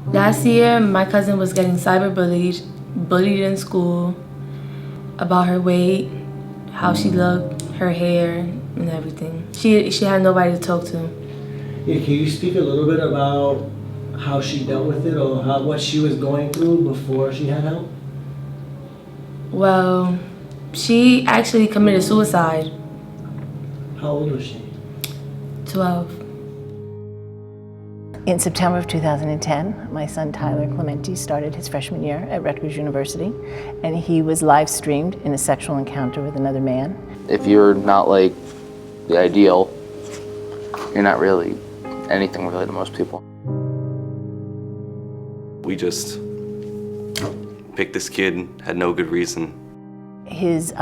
Last year, my cousin was getting bullied in school about her weight, how she looked, her hair, and everything. She had nobody to talk to. Yeah, can you speak a little bit about how she dealt with it, or what she was going through before she had help? Well, she actually committed suicide. How old was she? 12. In September of 2010, my son Tyler Clementi started his freshman year at Rutgers University, and he was live streamed in a sexual encounter with another man. If you're not like the ideal, you're not really anything really to most people. We just picked this kid, had no good reason. His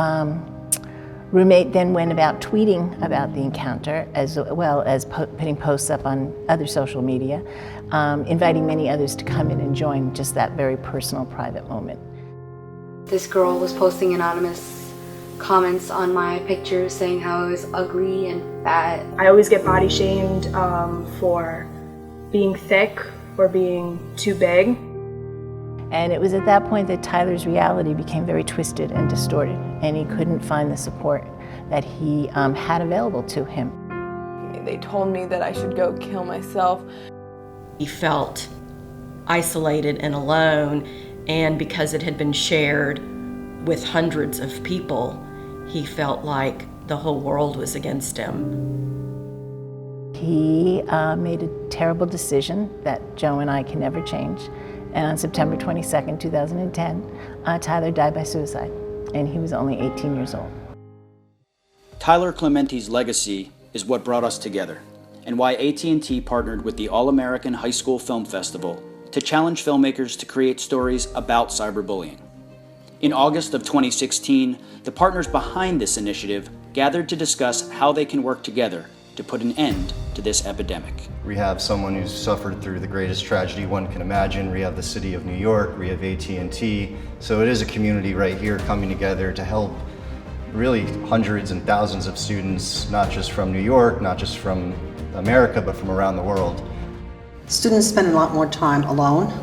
roommate then went about tweeting about the encounter, as well as putting posts up on other social media, inviting many others to come in and join just that very personal, private moment. This girl was posting anonymous comments on my pictures saying how I was ugly and fat. I always get body shamed for being thick or being too big. And it was at that point that Tyler's reality became very twisted and distorted, and he couldn't find the support that he had available to him. They told me that I should go kill myself. He felt isolated and alone, and because it had been shared with hundreds of people, he felt like the whole world was against him. He made a terrible decision that Joe and I can never change. And on September 22nd, 2010, Tyler died by suicide, and he was only 18 years old. Tyler Clementi's legacy is what brought us together, and why AT&T partnered with the All-American High School Film Festival to challenge filmmakers to create stories about cyberbullying. In August of 2016, the partners behind this initiative gathered to discuss how they can work together to put an end to this epidemic. We have someone who's suffered through the greatest tragedy one can imagine. We have the city of New York, we have AT&T. So it is a community right here coming together to help really hundreds and thousands of students, not just from New York, not just from America, but from around the world. Students spend a lot more time alone,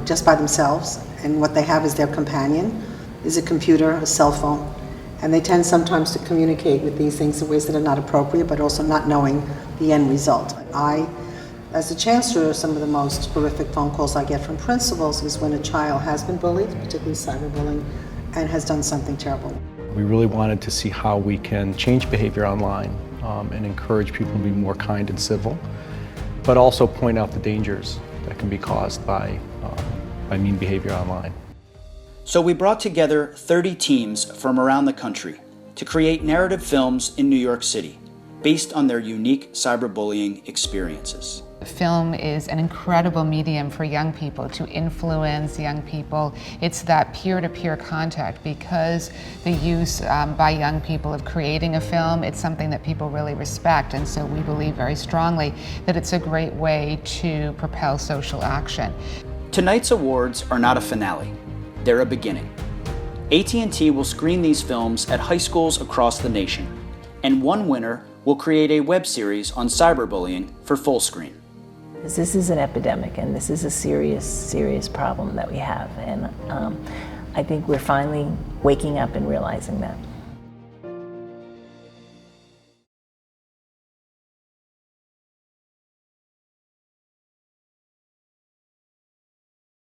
just by themselves, and what they have is their companion, is a computer, a cell phone. And they tend sometimes to communicate with these things in ways that are not appropriate, but also not knowing the end result. As a chancellor, some of the most horrific phone calls I get from principals is when a child has been bullied, particularly cyberbullying, and has done something terrible. We really wanted to see how we can change behavior online and encourage people to be more kind and civil, but also point out the dangers that can be caused by mean behavior online. So we brought together 30 teams from around the country to create narrative films in New York City based on their unique cyberbullying experiences. Film is an incredible medium for young people to influence young people. It's that peer-to-peer contact, because the use by young people of creating a film, it's something that people really respect, and so we believe very strongly that it's a great way to propel social action. Tonight's awards are not a finale. They're a beginning. AT&T will screen these films at high schools across the nation, and one winner will create a web series on cyberbullying for Fullscreen. This is an epidemic, and this is a serious, serious problem that we have, and I think we're finally waking up and realizing that.